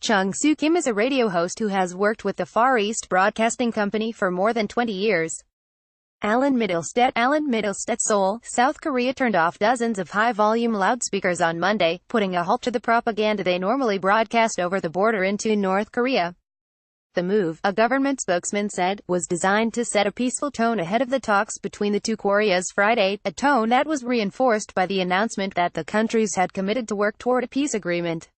Chung-Soo Kim is a radio host who has worked with the Far East Broadcasting Company for more than 20 years. Alan Middlestead, Seoul, South Korea turned off dozens of high-volume loudspeakers on Monday, putting a halt to the propaganda they normally broadcast over the border into North Korea. The move, a government spokesman said, was designed to set a peaceful tone ahead of the talks between the two Koreas Friday, a tone that was reinforced by the announcement that the countries had committed to work toward a peace agreement.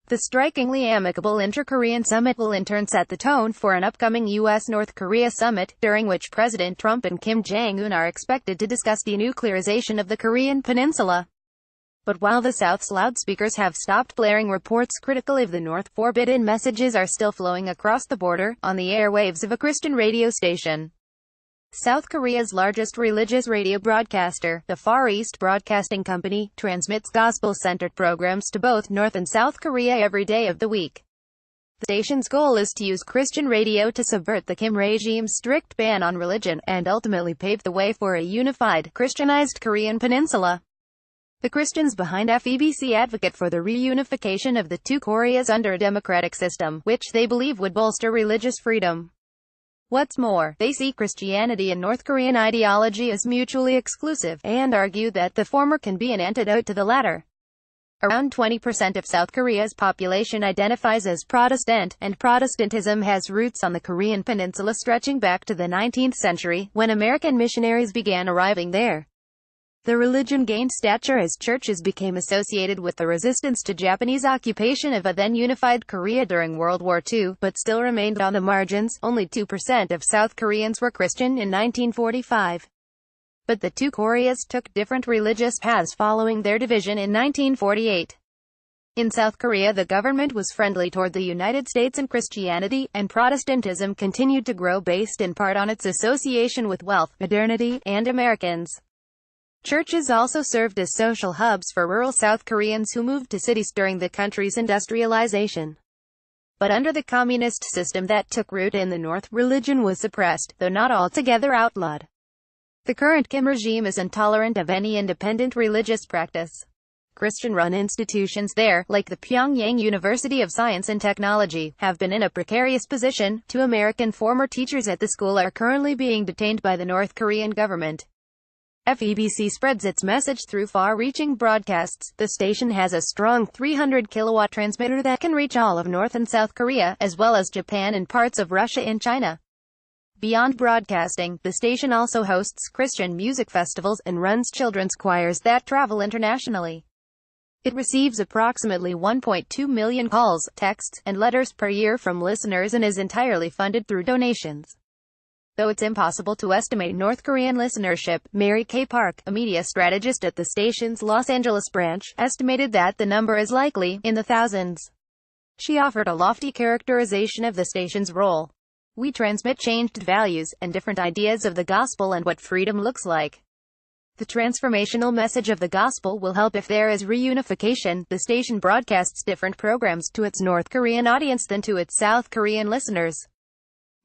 The strikingly amicable inter-Korean summit will in turn set the tone for an upcoming U.S.-North Korea summit, during which President Trump and Kim Jong-un are expected to discuss denuclearization of the Korean peninsula. But while the South's loudspeakers have stopped blaring reports critical of the North, forbidden messages are still flowing across the border, on the airwaves of a Christian radio station. South Korea's largest religious radio broadcaster, the Far East Broadcasting Company, transmits gospel-centered programs to both North and South Korea every day of the week. The station's goal is to use Christian radio to subvert the Kim regime's strict ban on religion, and ultimately pave the way for a unified, Christianized Korean peninsula. The Christians behind FEBC advocate for the reunification of the two Koreas under a democratic system, which they believe would bolster religious freedom. What's more, they see Christianity and North Korean ideology as mutually exclusive, and argue that the former can be an antidote to the latter. Around 20% of South Korea's population identifies as Protestant, and Protestantism has roots on the Korean peninsula stretching back to the 19th century, when American missionaries began arriving there. The religion gained stature as churches became associated with the resistance to Japanese occupation of a then-unified Korea during World War II, but still remained on the margins. Only 2% of South Koreans were Christian in 1945. But the two Koreas took different religious paths following their division in 1948. In South Korea, the government was friendly toward the United States and Christianity, and Protestantism continued to grow based in part on its association with wealth, modernity, and Americans. Churches also served as social hubs for rural South Koreans who moved to cities during the country's industrialization. But under the communist system that took root in the North, religion was suppressed, though not altogether outlawed. The current Kim regime is intolerant of any independent religious practice. Christian-run institutions there, like the Pyongyang University of Science and Technology, have been in a precarious position. 2 American former teachers at the school are currently being detained by the North Korean government. FEBC spreads its message through far-reaching broadcasts. The station has a strong 300-kilowatt transmitter that can reach all of North and South Korea, as well as Japan and parts of Russia and China. Beyond broadcasting, the station also hosts Christian music festivals, and runs children's choirs that travel internationally. It receives approximately 1.2 million calls, texts, and letters per year from listeners and is entirely funded through donations. Though it's impossible to estimate North Korean listenership, Mary Kay Park, a media strategist at the station's Los Angeles branch, estimated that the number is likely in the thousands. She offered a lofty characterization of the station's role. "We transmit changed values, and different ideas of the gospel and what freedom looks like. The transformational message of the gospel will help if there is reunification." The station broadcasts different programs to its North Korean audience than to its South Korean listeners.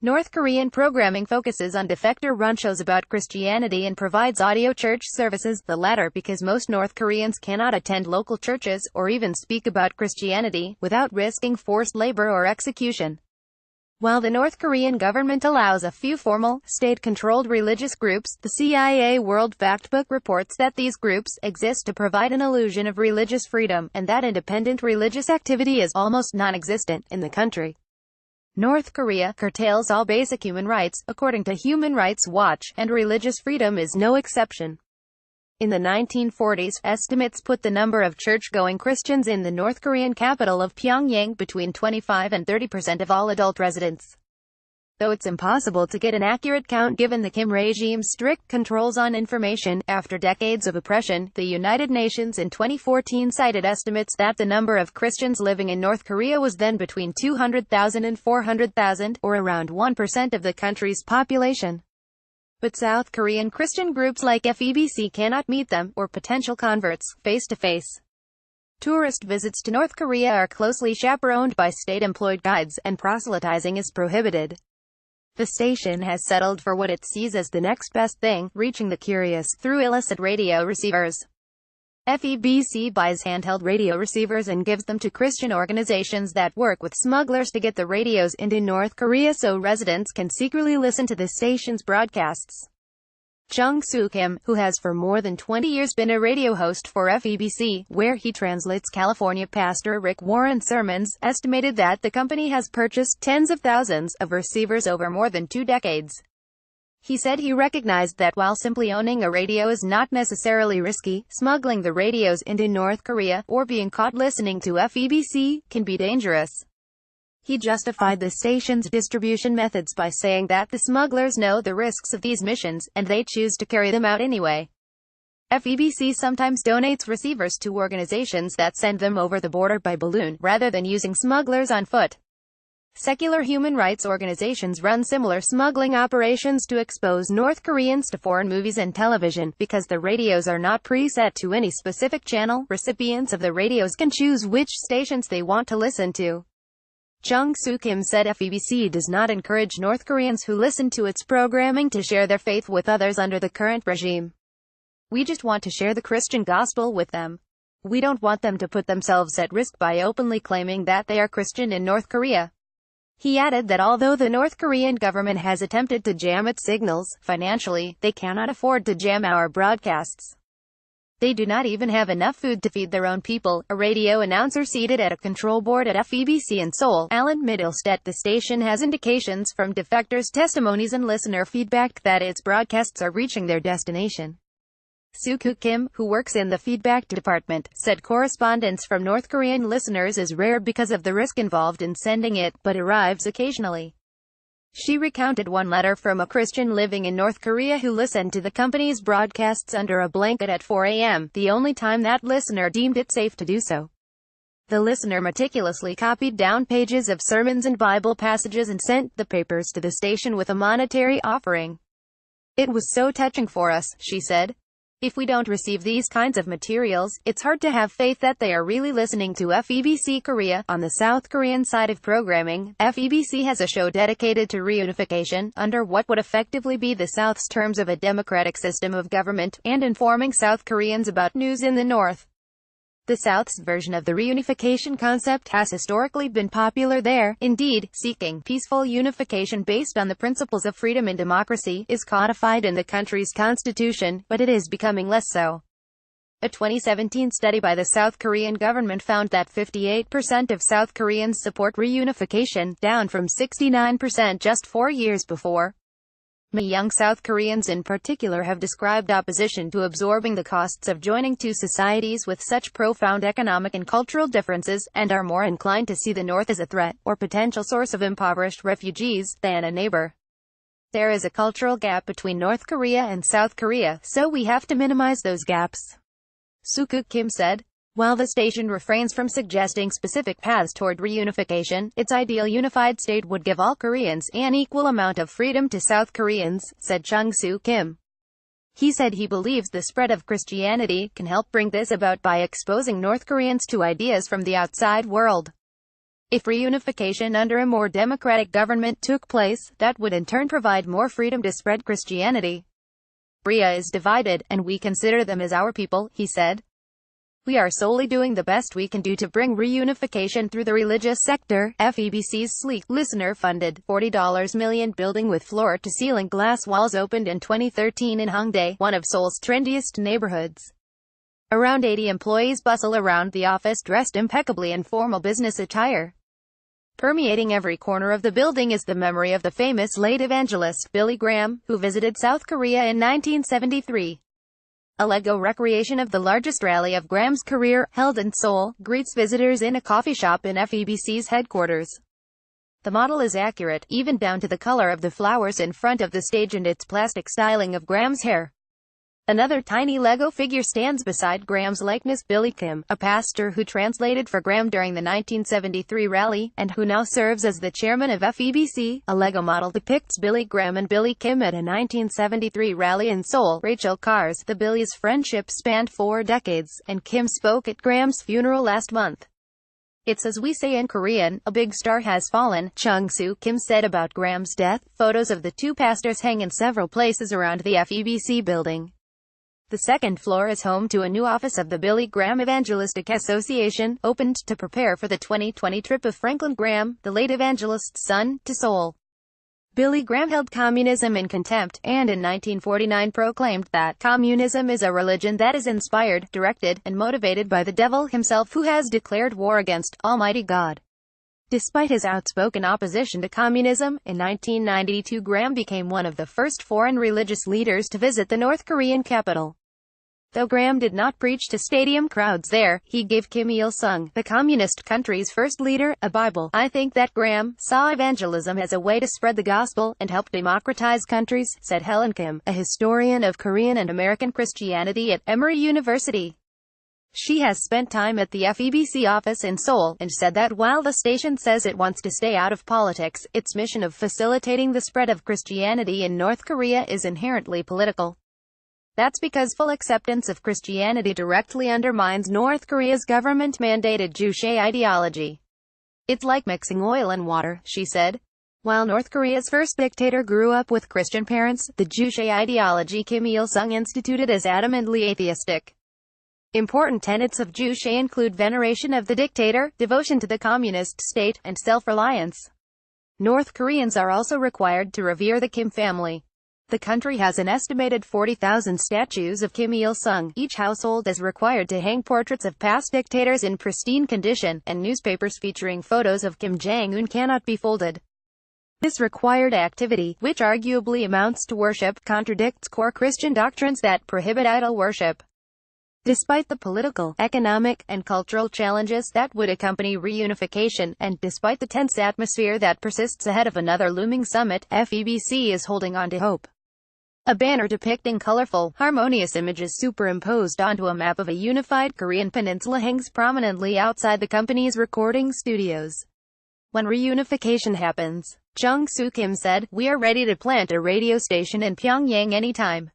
North Korean programming focuses on defector-run shows about Christianity and provides audio church services, the latter because most North Koreans cannot attend local churches, or even speak about Christianity, without risking forced labor or execution. While the North Korean government allows a few formal, state-controlled religious groups, the CIA World Factbook reports that these groups exist to provide an illusion of religious freedom, and that independent religious activity is almost non-existent in the country. North Korea curtails all basic human rights, according to Human Rights Watch, and religious freedom is no exception. In the 1940s, estimates put the number of church-going Christians in the North Korean capital of Pyongyang between 25 and 30% of all adult residents. Though it's impossible to get an accurate count given the Kim regime's strict controls on information, after decades of oppression, the United Nations in 2014 cited estimates that the number of Christians living in North Korea was then between 200,000 and 400,000, or around 1% of the country's population. But South Korean Christian groups like FEBC cannot meet them, or potential converts, face-to-face. Tourist visits to North Korea are closely chaperoned by state-employed guides, and proselytizing is prohibited. The station has settled for what it sees as the next best thing, reaching the curious through illicit radio receivers. FEBC buys handheld radio receivers and gives them to Christian organizations that work with smugglers to get the radios into North Korea so residents can secretly listen to the station's broadcasts. Chung-Soo Kim, who has for more than 20 years been a radio host for FEBC, where he translates California pastor Rick Warren's sermons, estimated that the company has purchased tens of thousands of receivers over more than 2 decades. He said he recognized that while simply owning a radio is not necessarily risky, smuggling the radios into North Korea, or being caught listening to FEBC, can be dangerous. He justified the station's distribution methods by saying that the smugglers know the risks of these missions, and they choose to carry them out anyway. FEBC sometimes donates receivers to organizations that send them over the border by balloon, rather than using smugglers on foot. Secular human rights organizations run similar smuggling operations to expose North Koreans to foreign movies and television. Because the radios are not preset to any specific channel, recipients of the radios can choose which stations they want to listen to. Chung-Soo Kim said FEBC does not encourage North Koreans who listen to its programming to share their faith with others under the current regime. We just want to share the Christian gospel with them. We don't want them to put themselves at risk by openly claiming that they are Christian in North Korea. He added that although the North Korean government has attempted to jam its signals, financially, they cannot afford to jam our broadcasts. They do not even have enough food to feed their own people. A radio announcer seated at a control board at FEBC in Seoul, Alan Middlestead, the station has indications from defectors' testimonies and listener feedback that its broadcasts are reaching their destination. Soo-Koo Kim, who works in the feedback department, said correspondence from North Korean listeners is rare because of the risk involved in sending it, but arrives occasionally. She recounted one letter from a Christian living in North Korea who listened to the company's broadcasts under a blanket at 4 a.m., the only time that listener deemed it safe to do so. The listener meticulously copied down pages of sermons and Bible passages and sent the papers to the station with a monetary offering. It was so touching for us, she said. If we don't receive these kinds of materials, it's hard to have faith that they are really listening to FEBC Korea. On the South Korean side of programming, FEBC has a show dedicated to reunification, under what would effectively be the South's terms of a democratic system of government, and informing South Koreans about news in the North. The South's version of the reunification concept has historically been popular there. Indeed, seeking peaceful unification based on the principles of freedom and democracy is codified in the country's constitution, but it is becoming less so. A 2017 study by the South Korean government found that 58% of South Koreans support reunification, down from 69% just 4 years before. Many young South Koreans in particular have described opposition to absorbing the costs of joining two societies with such profound economic and cultural differences, and are more inclined to see the North as a threat, or potential source of impoverished refugees, than a neighbor. There is a cultural gap between North Korea and South Korea, so we have to minimize those gaps. Soo-Koo Kim said. While the station refrains from suggesting specific paths toward reunification, its ideal unified state would give all Koreans an equal amount of freedom to South Koreans, said Chung-Soo Kim. He said he believes the spread of Christianity can help bring this about by exposing North Koreans to ideas from the outside world. If reunification under a more democratic government took place, that would in turn provide more freedom to spread Christianity. Korea is divided, and we consider them as our people, he said. We are solely doing the best we can do to bring reunification through the religious sector. FEBC's sleek, listener-funded, $40 million building with floor-to-ceiling glass walls opened in 2013 in Hongdae, one of Seoul's trendiest neighborhoods. Around 80 employees bustle around the office dressed impeccably in formal business attire. Permeating every corner of the building is the memory of the famous late evangelist, Billy Graham, who visited South Korea in 1973. A Lego recreation of the largest rally of Graham's career, held in Seoul, greets visitors in a coffee shop in FEBC's headquarters. The model is accurate, even down to the color of the flowers in front of the stage and its plastic styling of Graham's hair. Another tiny Lego figure stands beside Graham's likeness. Billy Kim, a pastor who translated for Graham during the 1973 rally, and who now serves as the chairman of FEBC. A Lego model depicts Billy Graham and Billy Kim at a 1973 rally in Seoul. Rachel Carr's The Billys' friendship spanned 4 decades, and Kim spoke at Graham's funeral last month. It's as we say in Korean, a big star has fallen, Chung-Soo Kim said about Graham's death. Photos of the two pastors hang in several places around the FEBC building. The second floor is home to a new office of the Billy Graham Evangelistic Association, opened to prepare for the 2020 trip of Franklin Graham, the late evangelist's son, to Seoul. Billy Graham held communism in contempt, and in 1949 proclaimed that communism is a religion that is inspired, directed, and motivated by the devil himself, who has declared war against Almighty God. Despite his outspoken opposition to communism, in 1992 Graham became one of the first foreign religious leaders to visit the North Korean capital. Though Graham did not preach to stadium crowds there, he gave Kim Il-sung, the communist country's first leader, a Bible. I think that Graham saw evangelism as a way to spread the gospel and help democratize countries, said Helen Kim, a historian of Korean and American Christianity at Emory University. She has spent time at the FEBC office in Seoul, and said that while the station says it wants to stay out of politics, its mission of facilitating the spread of Christianity in North Korea is inherently political. That's because full acceptance of Christianity directly undermines North Korea's government-mandated Juche ideology. It's like mixing oil and water, she said. While North Korea's first dictator grew up with Christian parents, the Juche ideology Kim Il-sung instituted is adamantly atheistic. Important tenets of Juche include veneration of the dictator, devotion to the communist state, and self-reliance. North Koreans are also required to revere the Kim family. The country has an estimated 40,000 statues of Kim Il-sung. Each household is required to hang portraits of past dictators in pristine condition, and newspapers featuring photos of Kim Jong-un cannot be folded. This required activity, which arguably amounts to worship, contradicts core Christian doctrines that prohibit idol worship. Despite the political, economic, and cultural challenges that would accompany reunification, and despite the tense atmosphere that persists ahead of another looming summit, FEBC is holding on to hope. A banner depicting colorful, harmonious images superimposed onto a map of a unified Korean peninsula hangs prominently outside the company's recording studios. When reunification happens, Jung Soo Kim said, "We are ready to plant a radio station in Pyongyang anytime."